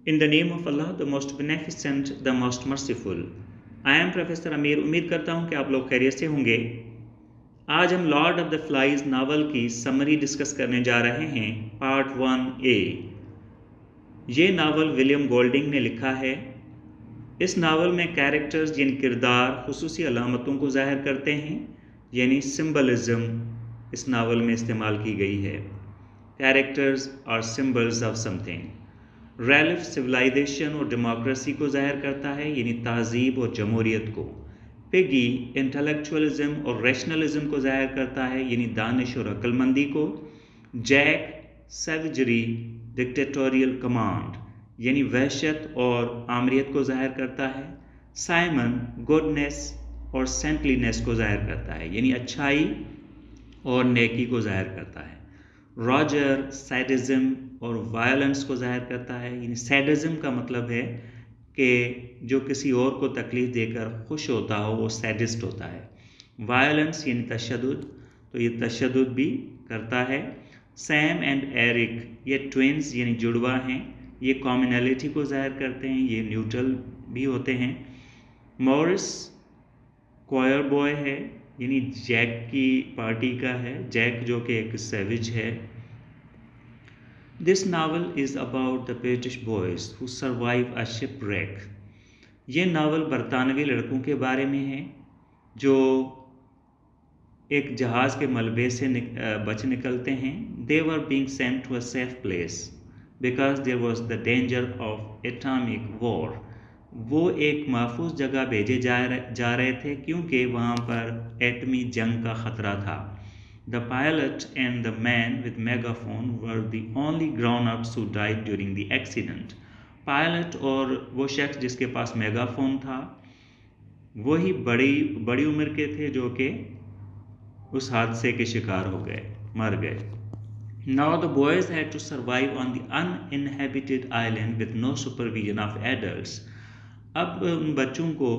In the name of Allah, the most beneficent, the most merciful. I am Professor Amir. उम्मीद करता हूँ कि आप लोग खैरियत से होंगे। आज हम Lord of the flies novel की समरी डिस्कस करने जा रहे हैं, पार्ट 1A। ये नावल विलियम गोल्डिंग ने लिखा है। इस नावल में कैरेक्टर्स यानी किरदार खुसूसी अलामतों को ज़ाहिर करते हैं, यानी सिम्बलिज़म इस नावल में इस्तेमाल की गई है। कैरेक्टर्स और symbols of something. Ralph civilisation और डेमोक्रेसी को ज़ाहिर करता है, यानी तहज़ीब और जमहूरियत को। पिगी इंटेलेक्चुअलिज़म और रैशनलिज़म को ज़ाहिर करता है, यानी दानिश और अक्लमंदी को। जैक सैवेजरी डिक्टेटोरियल कमांड, यानी वहशत और आमरियत को ज़ाहिर करता है। साइमन गुडनेस और सेंटलीनेस को ज़ाहिर करता है, यानी अच्छाई और नेकी को ज़ाहिर करता है। रॉजर सैडिज़म और वायलेंस को ज़ाहिर करता है, यानी सैडिज़म का मतलब है कि जो किसी और को तकलीफ़ देकर खुश होता हो वो सैडिस्ट होता है। वायलेंस यानी तशद्दुद, तो ये तशद्दुद भी करता है। सैम एंड एरिक ये ट्विन्स यानी जुड़वा हैं, ये कॉमनैलिटी को ज़ाहिर करते हैं, ये न्यूट्रल भी होते हैं। मॉरिस क्वायर बॉय है, यानी जैक की पार्टी का है, जैक जो कि एक सैविज है। This novel is about the British boys who survive a shipwreck. ये नावल बरतानवी लड़कों के बारे में है जो एक जहाज़ के मलबे से बच निकलते हैं। They were being sent to a safe place because there was the danger of atomic war. वो एक महफूज जगह भेजे जा रहे थे क्योंकि वहाँ पर एटमी जंग का ख़तरा था। The pilot and the man with megaphone were the only ground ups who died during the accident. Pilot और वो शख्स जिसके पास मेगाफोन था वही बड़ी उम्र के थे जो कि उस हादसे के शिकार हो गए, मर गए। Now the boys had to survive on the uninhabited island with no supervision of adults. अब उन बच्चों को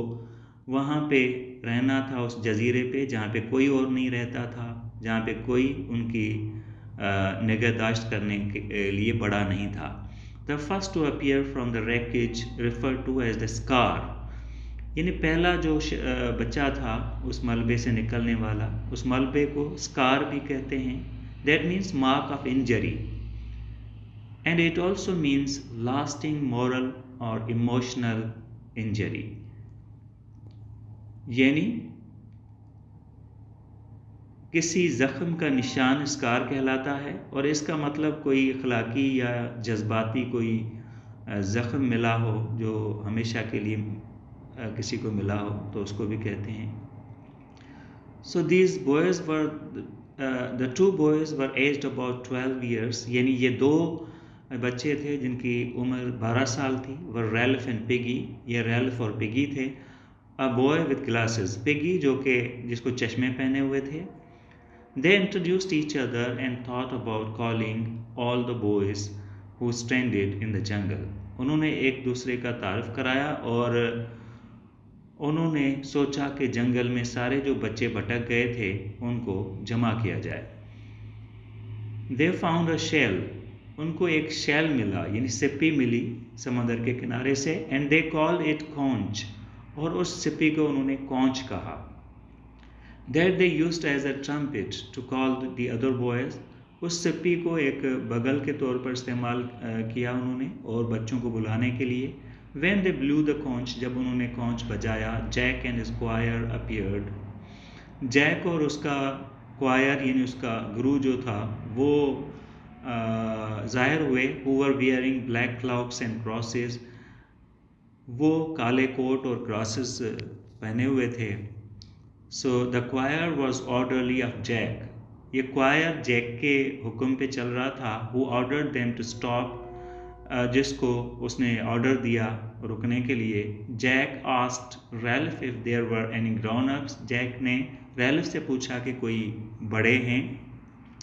वहाँ पे रहना था उस जजीरे पे जहाँ पे कोई और नहीं रहता था, जहाँ पे कोई उनकी निगहदाश्त करने के लिए बड़ा नहीं था। The first to appear from the wreckage referred to as the scar, यानी पहला जो बच्चा था उस मलबे से निकलने वाला, उस मलबे को स्कार भी कहते हैं। That means mark of injury, and it also means lasting moral or emotional injury, यानी किसी ज़ख्म का निशान स्कार कहलाता है और इसका मतलब कोई अखलाकी या जज्बाती कोई ज़ख्म मिला हो जो हमेशा के लिए किसी को मिला हो तो उसको भी कहते हैं। So these boys were the two boys were aged about 12 years, यानी ये दो बच्चे थे जिनकी उम्र 12 साल थी। वर रैल्फ एंड पिगी, ये रैल्फ और पिगी थे। A boy with glasses, piggy जो कि जिसको चश्मे पहने हुए थे। They introduced each other and thought about calling all the boys who stranded in the jungle. उन्होंने एक दूसरे का तारुफ कराया और उन्होंने सोचा कि जंगल में सारे जो बच्चे भटक गए थे उनको जमा किया जाए। दे फाउंड अ शेल, उनको एक शेल मिला यानी सिप्पी मिली समंदर के किनारे से। And they call it conch, और उस सिप्पी को उन्होंने कॉन्च कहा। That they used as a trumpet to call the other boys, उस सिप्पी को एक बगल के तौर पर इस्तेमाल किया उन्होंने और बच्चों को बुलाने के लिए। When they blew the conch, जब उन्होंने कॉन्च बजाया, Jack and his choir appeared, Jack और उसका क्वायर यानी उसका गुरु जो था वो ज़ाहिर हुए। who were wearing black cloaks and crosses, वो काले कोट और क्रॉसेस पहने हुए थे। so the choir was orderly of Jack, ये क्वायर जैक के हुक्म पे चल रहा था। who ordered them to stop, जिसको उसने ऑर्डर दिया रुकने के लिए। Jack asked Ralph if there were any grownups, Jack ने रैल्फ से पूछा कि कोई बड़े हैं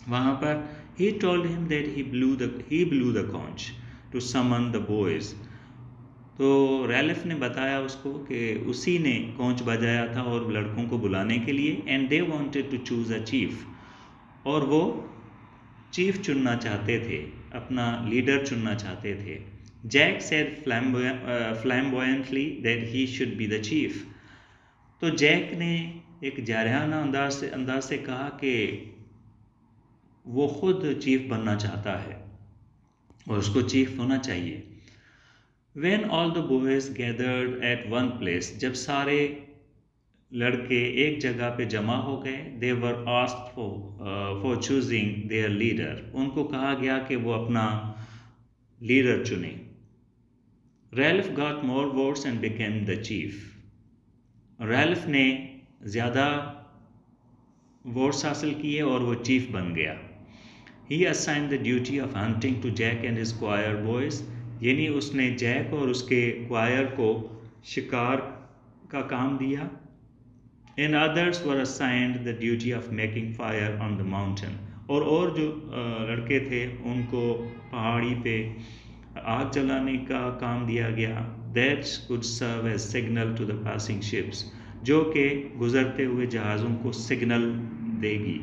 वहाँ पर। He told him that he blew the conch to summon the boys, तो रैल्फ ने बताया उसको कि उसी ने कॉन्च बजाया था और लड़कों को बुलाने के लिए। And they wanted to choose a chief, और वो चीफ चुनना चाहते थे, अपना लीडर चुनना चाहते थे। Jack said flamboyantly that he should be the chief. तो जैक ने एक जारहाना अंदाज से कहा कि वो खुद चीफ बनना चाहता है और उसको चीफ होना चाहिए. When all the boys gathered at one place, जब सारे लड़के एक जगह पे जमा हो गए, they were asked for choosing their leader. उनको कहा गया कि वो अपना लीडर चुने. Ralph got more votes and became the chief. Ralph ने ज़्यादा वोट्स हासिल किए और वो चीफ बन गया. He assigned the duty of hunting to Jack and his choir boys. यानी उसने जैक और उसके क्वायर को शिकार का काम दिया. And others were assigned the duty of making fire on the mountain. और जो लड़के थे उनको पहाड़ी पे आग जलाने का काम दिया गया. That could serve as signal to the passing ships. जो कि गुजरते हुए जहाज़ों को सिग्नल देगी,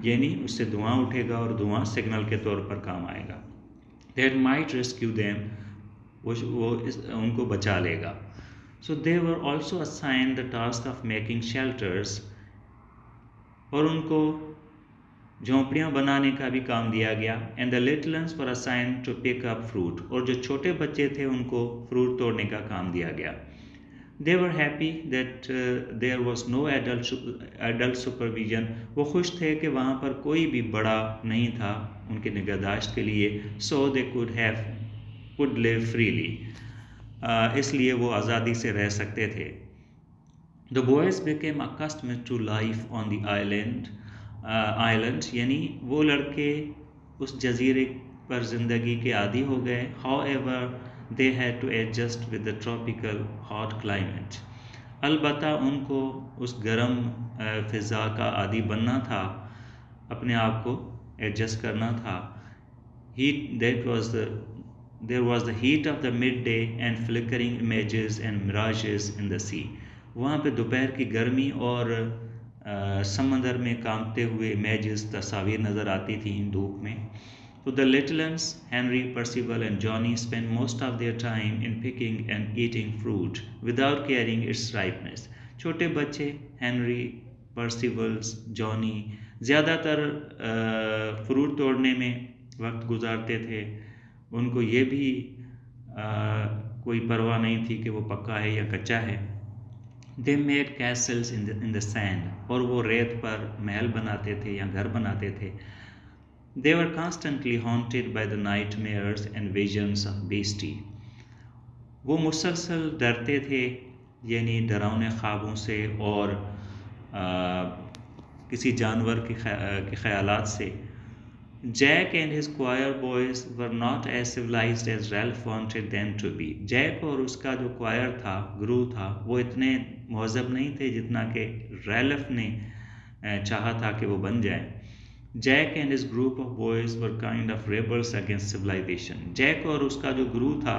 यानी उससे धुआं उठेगा और धुआं सिग्नल के तौर पर काम आएगा. That might rescue them. वो उनको बचा लेगा. So they were also assigned the task of making shelters. और उनको झोंपड़ियाँ बनाने का भी काम दिया गया. And the little ones were assigned to pick up fruit. और जो छोटे बच्चे थे उनको फ्रूट तोड़ने का काम दिया गया. They were happy that there was no adult supervision. वो खुश थे कि वहाँ पर कोई भी बड़ा नहीं था उनके निगहदाश्त के लिए. So they could live freely. इसलिए वो आज़ादी से रह सकते थे. The boys became accustomed to life on the island. यानी वो लड़के उस जजीरे पर ज़िंदगी के आदी हो गए. However, they had to adjust with the tropical hot climate. अलबत्ता उनको उस गर्म फ़िज़ा का आदी बनना था, अपने आप को एडजस्ट करना था. There was the heat of the midday and flickering images and mirages in the sea. वहाँ पे दोपहर की गर्मी और समंदर में कांपते हुए इमेजेस तस्वीर नज़र आती थी धूप में. So the little ones, Henry, Percival and Johnny spent most of their time in picking and eating fruit without caring its ripeness. छोटे बच्चे हेनरी, पर्सिवल, जॉनी ज़्यादातर फ्रूट तोड़ने में वक्त गुजारते थे. उनको ये भी कोई परवाह नहीं थी कि वो पक्का है या कच्चा है. They made castles in the sand. और वो रेत पर महल बनाते थे या घर बनाते थे. They were constantly haunted by the nightmares and visions of beastie. वो मुसलसल डरते थे, यानी डरावने ख्वाबों से और किसी जानवर के ख्यालात से. Jack and his choir boys were not as civilized as Ralph wanted them to be. Jack और उसका जो choir था, गुरु था, वो इतने महज़ब नहीं थे जितना कि Ralph ने चाहा था कि वो बन जाए. Jack and his group of boys were kind of rebels against civilization. Jack और उसका जो गुरु था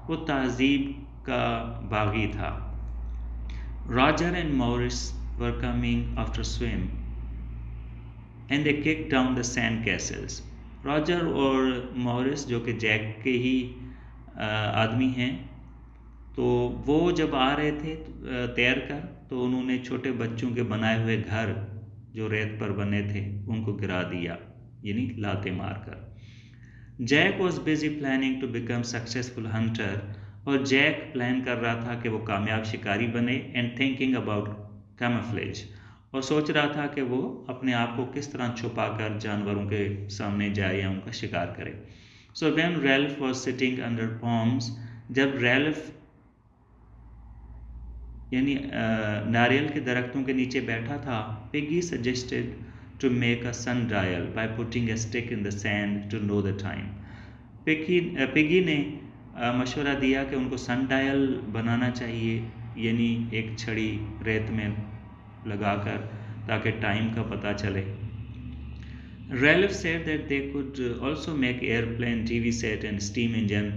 वो तहज़ीब का बागी था. Roger and Maurice were coming after swim and they kicked down the sand castles. Roger और Maurice जो कि जैक के ही आदमी हैं, तो वो जब आ रहे थे तैर कर, तो उन्होंने छोटे बच्चों के बनाए हुए घर जो रेत पर बने थे उनको गिरा दिया, यानी लाते मारकर. Jack was busy planning to become successful hunter. और जैक प्लान कर रहा था कि वो कामयाब शिकारी बने. And thinking about camouflage. और सोच रहा था कि वो अपने आप को किस तरह छुपा कर जानवरों के सामने जाए या उनका शिकार करे. So when Ralph was sitting under palms, जब रैल्फ यानी नारियल के दरख्तों के नीचे बैठा था, Piggy suggested to make a sundial by putting a stick in the sand to know the time. Piggy ने मशवरा दिया कि उनको सन डायल बनाना चाहिए, यानी एक छड़ी रेत में लगाकर, ताकि टाइम का पता चले. Ralph said that they could also make airplane, TV set and steam engine.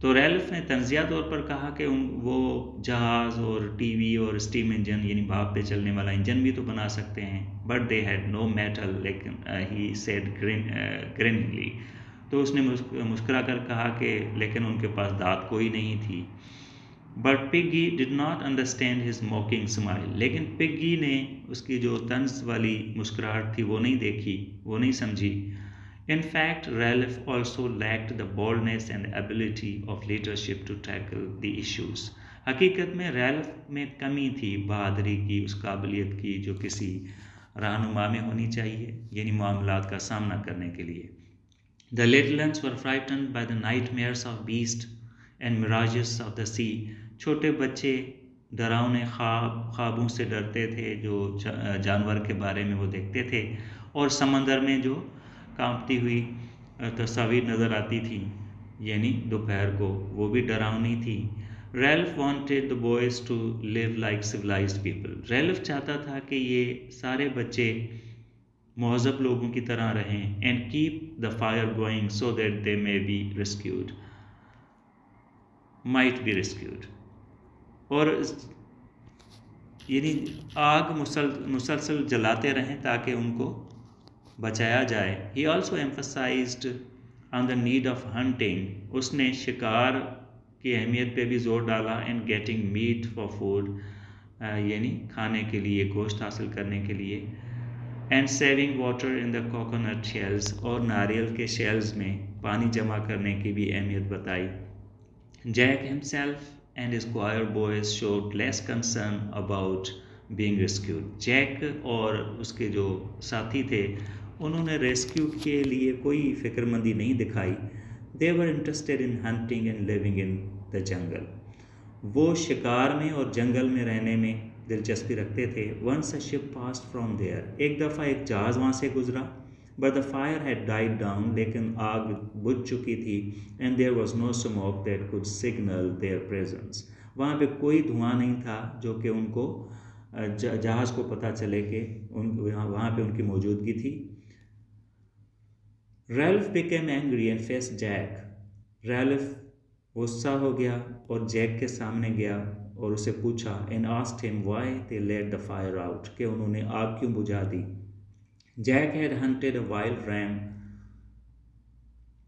तो रैल्फ ने तंजिया तौर पर कहा कि वो जहाज़ और टीवी और स्टीम इंजन यानी भाप पे चलने वाला इंजन भी तो बना सकते हैं. But they had no metal, लेकिन ही सेड ग्रिनिंगली. तो उसने मुस्कुरा कर कहा कि लेकिन उनके पास दांत कोई नहीं थी। But piggy did not understand his मॉकिंग smile, लेकिन पिग्गी ने उसकी जो तंज वाली मुस्कुराहट थी वो नहीं देखी, वो नहीं समझी। In fact, Ralph also lacked the boldness and ability of leadership to tackle the issues. हकीकत में रैल्फ में कमी थी बहादुरी की, उस काबिलियत की जो किसी रहनुमा में होनी चाहिए, यानी मामलात का सामना करने के लिए। The little ones were frightened by the nightmares of beasts and mirages of the sea. छोटे बच्चे डरावने ख्वाबों से डरते थे जो जानवर के बारे में वो देखते थे, और समंदर में जो कांपती हुई तस्वीर नज़र आती थी, यानी दोपहर को, वो भी डरावनी थी। Ralph wanted the boys to live like civilised people. Ralph चाहता था कि ये सारे बच्चे महज़ब लोगों की तरह रहें, and keep the fire going so that they may be rescued, might be rescued, और यानी आग मुसलसल जलाते रहें ताकि उनको बचाया जाए। He also emphasized on the need of hunting. उसने शिकार की अहमियत पे भी जोर डाला, and getting meat for food, यानी खाने के लिए, गोश्त हासिल करने के लिए, and saving water in the coconut shells, और नारियल के शेल्स में पानी जमा करने की भी अहमियत बताई। Jack himself and his choir boys showed less concern about being rescued. Jack और उसके जो साथी थे उन्होंने रेस्क्यू के लिए कोई फिक्रमंदी नहीं दिखाई। They were interested in hunting and living in the jungle. वो शिकार में और जंगल में रहने में दिलचस्पी रखते थे। Once a ship passed from there. एक दफ़ा एक जहाज़ वहाँ से गुजरा। But the fire had died down. लेकिन आग बुझ चुकी थी। And there was no smoke that could signal their presence. वहाँ पे कोई धुआं नहीं था जो कि उनको जहाज़ को पता चले कि वहाँ पे उनकी मौजूदगी थी। Ralph became angry and faced Jack. Ralph गुस्सा हो गया और जैक के सामने गया और उसे पूछा, and asked him why they let the fire out, कि उन्होंने आग क्यों बुझा दी। Jack had hunted a wild ram.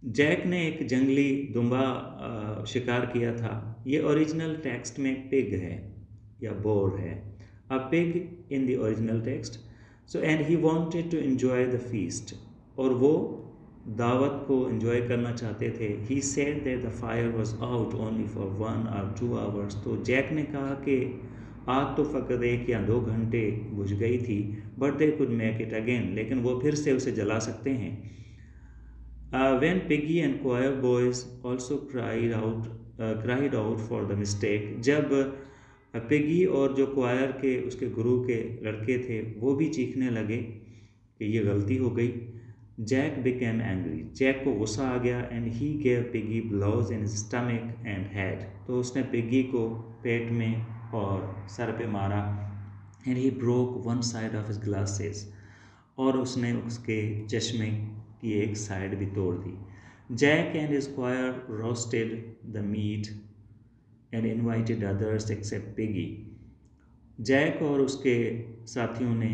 Jack ने एक जंगली दुम्बा शिकार किया था। ये ओरिजिनल टेक्स्ट में पिग है या बोर है। A pig in the original text. So and he wanted to enjoy the feast. और वो दावत को enjoy करना चाहते थे। He said that the fire was out only for 1 or 2 hours. तो जैक ने कहा कि आग तो फ़कत 1 या 2 घंटे बुझ गई थी, but they could make it again. लेकिन वो फिर से उसे जला सकते हैं। When Piggy and choir boys also cried out for the mistake. जब पिगी और जो क्वायर के उसके गुरु के लड़के थे वो भी चीखने लगे कि ये गलती हो गई। Jack became angry. जैक को गुस्सा आ गया and he gave Piggy blows in his stomach and head. तो उसने पिगी को पेट में और सर पे मारा। and he broke one side of his glasses. और उसने उसके चश्मे की एक साइड भी तोड़ दी। Jack and his choir roasted the meat and invited others except Piggy. Jack और उसके साथियों ने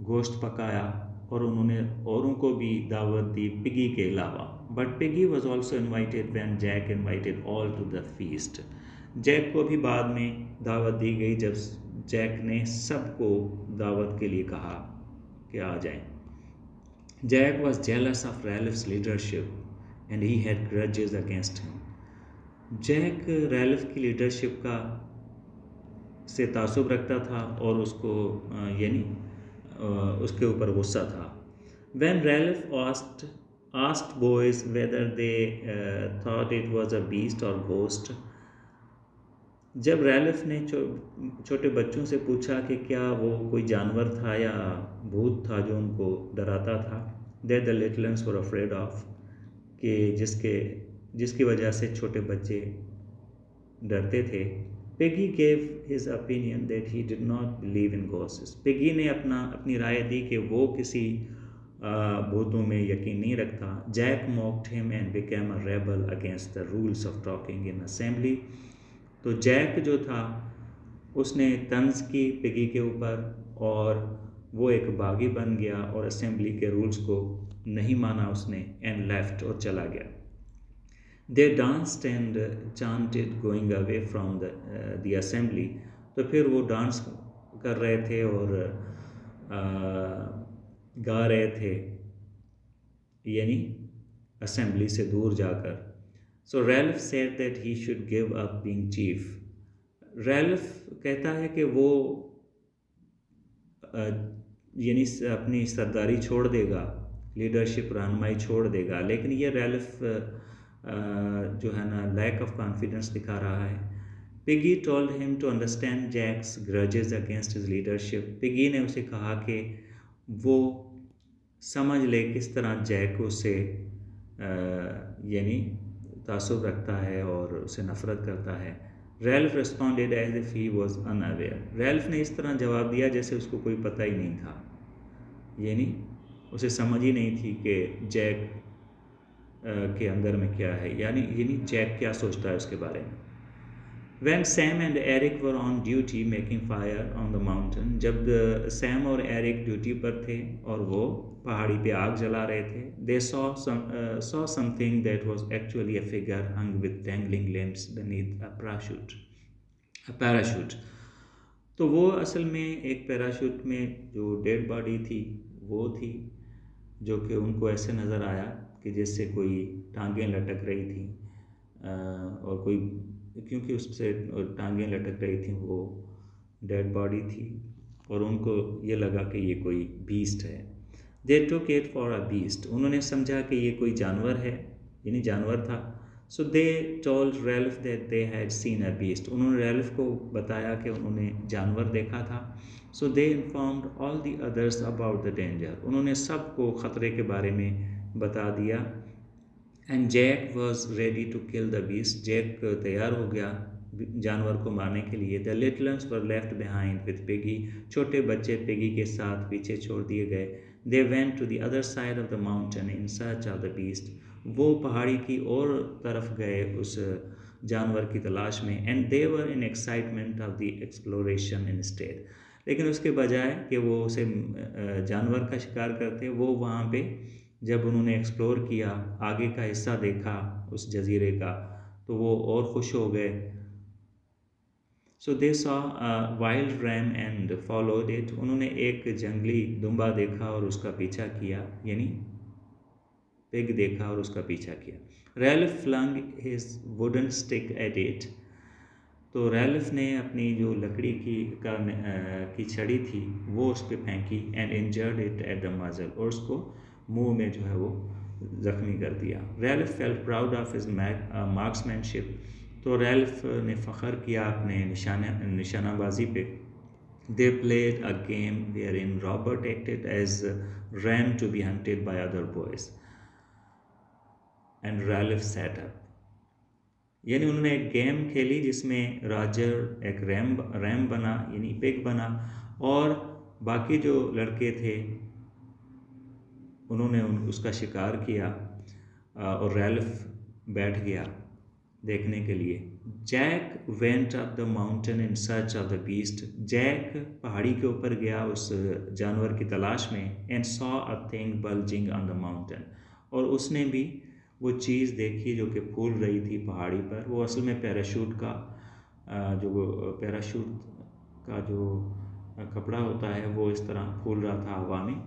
गोश्त पकाया और उन्होंने औरों को भी दावत दी पिगी के अलावा। But Piggy was also invited when Jack invited all to the feast. Jack को भी बाद में दावत दी गई जब जैक ने सबको दावत के लिए कहा कि आ जाएं। Jack was jealous of Ralph's leadership and he had grudges against him. Jack Ralph की लीडरशिप का से तासुब रखता था और उसको यानी उसके ऊपर गुस्सा था। When Ralph asked boys whether they thought it was a beast or ghost, जब रैल्फ ने छोटे बच्चों से पूछा कि क्या वो कोई जानवर था या भूत था जो उनको डराता था, that the little ones were afraid of, कि जिसकी वजह से छोटे बच्चे डरते थे। Piggy gave his opinion that he did not believe in ghosts. Piggy ने अपनी राय दी कि वो किसी भूतों में यकीन नहीं रखता। Jack mocked him and became a rebel against the rules of talking in assembly. तो जैक जो था उसने तंज की पिगी के ऊपर और वो एक बागी बन गया और असेंबली के रूल्स को नहीं माना उसने, एंड लेफ्ट और चला गया। They danced and chanted going away from the assembly. तो फिर वो डांस कर रहे थे और गा रहे थे, यानी असेंबली से दूर जाकर। So Ralph said that he should give up being chief. Ralph कहता है कि वो यानी अपनी सरदारी छोड़ देगा, लीडरशिप रहनुमाई छोड़ देगा। लेकिन ये रैल्फ जो है ना लैक ऑफ कॉन्फिडेंस दिखा रहा है। Piggy told him to understand Jack's grudges against his leadership. Piggy ने उसे कहा कि वो समझ ले किस तरह जैक उसे यानी तासुब रखता है और उसे नफ़रत करता है। Ralph responded as if he was unaware. Ralph ने इस तरह जवाब दिया जैसे उसको कोई पता ही नहीं था, यानी उसे समझ ही नहीं थी कि जैक के अंदर में क्या है, यानी जैक क्या सोचता है उसके बारे में। When Sam and Eric were on duty making fire on the mountain, जब सैम और एरिक ड्यूटी पर थे और वो पहाड़ी पे आग जला रहे थे, they saw something that was actually a figure hung with dangling limbs beneath a parachute। तो वो असल में एक पैराशूट में जो डेड बॉडी थी वो थी, जो कि उनको ऐसे नज़र आया कि जैसे कोई टांगें लटक रही थी और कोई, क्योंकि उससे टांगें लटक रही थी, वो डेड बॉडी थी और उनको ये लगा कि ये कोई बीस्ट है। They took it for a beast. उन्होंने समझा कि ये कोई जानवर है, यानी जानवर था। So they told Ralph that they had seen a beast. उन्होंने रैल्फ को बताया कि उन्होंने जानवर देखा था। So they informed all the others about the danger. उन्होंने सबको ख़तरे के बारे में बता दिया। And Jack was ready to kill the beast. Jack तैयार हो गया जानवर को मारने के लिए। The little ones were left behind with Piggy. छोटे बच्चे पिगी के साथ पीछे छोड़ दिए गए। They went to the other side of the mountain in search of the beast. वो पहाड़ी की और तरफ गए उस जानवर की तलाश में। And they were in excitement of the exploration instead. लेकिन उसके बजाय कि वो उसे जानवर का शिकार करते, वो वहाँ पे जब उन्होंने एक्सप्लोर किया, आगे का हिस्सा देखा उस जजीरे का, तो वो और खुश हो गए। So they saw wild ram and followed it. उन्होंने एक जंगली दुम्बा देखा और उसका पीछा किया, यानी पिग देखा और उसका पीछा किया। Ralph flung his wooden stick at it. तो रैल्फ ने अपनी जो लकड़ी की छड़ी थी वो उस पर फेंकी। And injured it at the मजल। और उसको मुंह में जो है वो ज़ख्मी कर दिया। Ralph felt proud of his marksmanship. तो रैल्फ ने फ़ख्र किया अपने निशानाबाजी पे। They played a game wherein Robert acted as ram to be hunted by other boys and Ralph set up. यानी उन्होंने एक गेम खेली जिसमें रॉजर एक रैम बना, यानी पिग बना, और बाकी जो लड़के थे उन्होंने उसका शिकार किया और रैल्फ बैठ गया देखने के लिए। Jack went up the mountain in search of the beast. Jack पहाड़ी के ऊपर गया उस जानवर की तलाश में। And saw a thing bulging on the mountain. और उसने भी वो चीज़ देखी जो कि फूल रही थी पहाड़ी पर। वो असल में पैराशूट का जो कपड़ा होता है वो इस तरह फूल रहा था हवा में।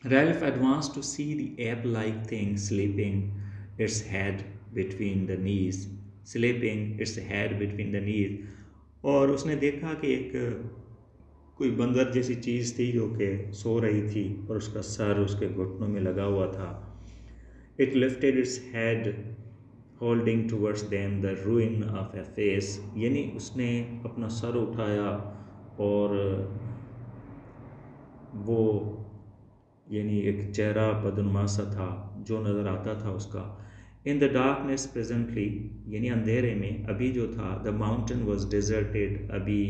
Ralph advanced to see the ape-like thing sleeping its head between the knees, और उसने देखा कि एक कोई बंदर जैसी चीज़ थी जो कि सो रही थी और उसका सर उसके घुटनों में लगा हुआ था। It lifted its head, holding towards them the ruin of a face, यानी उसने अपना सर उठाया और वो यानी एक चेहरा बदनुमा सा था जो नज़र आता था उसका। इन द डार्कनेस प्रेजेंटली, यानी अंधेरे में अभी जो था, द माउंटेन वॉज डिजर्टेड, अभी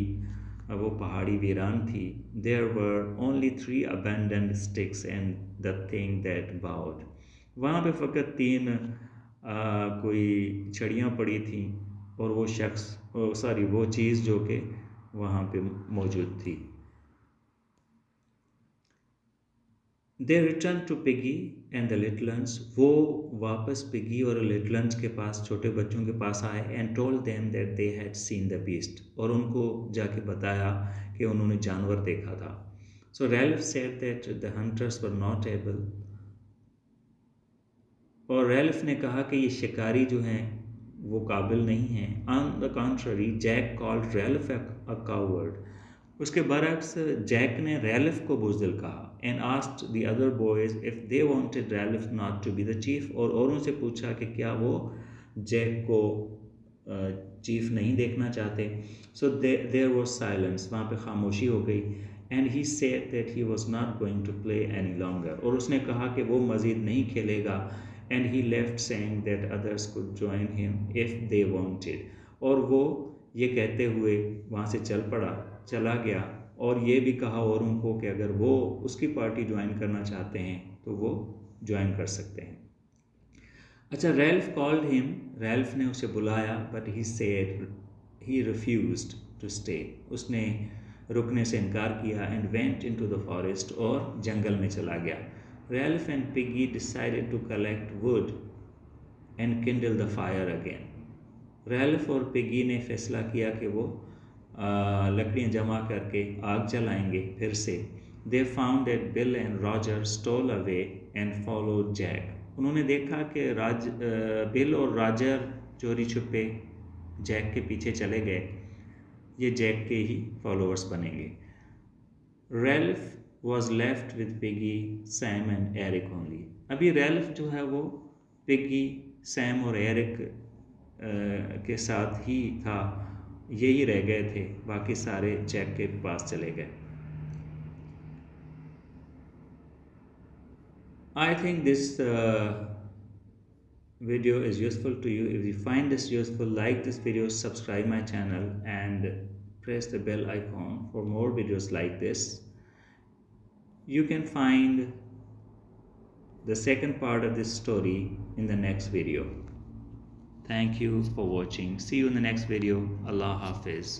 वो पहाड़ी वीरान थी। There were only 3 abandoned sticks and the thing that bowed. वहाँ पे फ़कत 3 कोई छड़ियाँ पड़ी थी और वो चीज़ जो कि वहाँ पे मौजूद थी। They return to Piggy and the little ones, वो वापस पिगी और लिटिल वंस के पास, छोटे बच्चों के पास आए, and told them that they had seen the beast, और उनको जाके बताया कि उन्होंने जानवर देखा था. So Ralph said that the hunters were not able, और रैल्फ ने कहा कि ये शिकारी जो हैं वो काबिल नहीं हैं. On the contrary Jack called Ralph a coward, उसके बरक्स जैक ने रैल्फ को बुज़दिल कहा. And asked the other boys if they wanted Ralph not to be the chief, और औरों से पूछा कि क्या वो जैक को चीफ नहीं देखना चाहते. सो देयर वाज साइलेंस, वहाँ पे खामोशी हो गई. And he said that he was not going to play any longer, और उसने कहा कि वो मज़ीद नहीं खेलेगा. And he left saying that others could join him if they wanted, और वो ये कहते हुए वहाँ से चला गया, और ये भी कहा औरों को कि अगर वो उसकी पार्टी ज्वाइन करना चाहते हैं तो वो ज्वाइन कर सकते हैं. अच्छा, रैल्फ कॉल्ड हिम, रैल्फ ने उसे बुलाया, but he said he refused to stay, उसने रुकने से इनकार किया. And went into the forest, और जंगल में चला गया. Ralph and Piggy decided to collect wood and kindle the fire again. Ralph और पिगी ने फैसला किया कि वो लकड़ियाँ जमा करके आग जलाएंगे फिर से. They found that Bill and Roger stole away and followed Jack, उन्होंने देखा कि बिल और रॉजर चोरी छुपे जैक के पीछे चले गए. ये जैक के ही फॉलोअर्स बनेंगे. Ralph was left with Piggy, Sam and Eric only. अभी रैल्फ जो है वो पिगी, सैम और एरिक के साथ ही था, यही रह गए थे, बाकी सारे जैक के पास चले गए. I think this video is useful to you. If you find this useful, like this video, subscribe my channel and press the bell icon for more videos like this. You can find the second part of this story in the next video. Thank you for watching. See you in the next video. Allah Hafiz.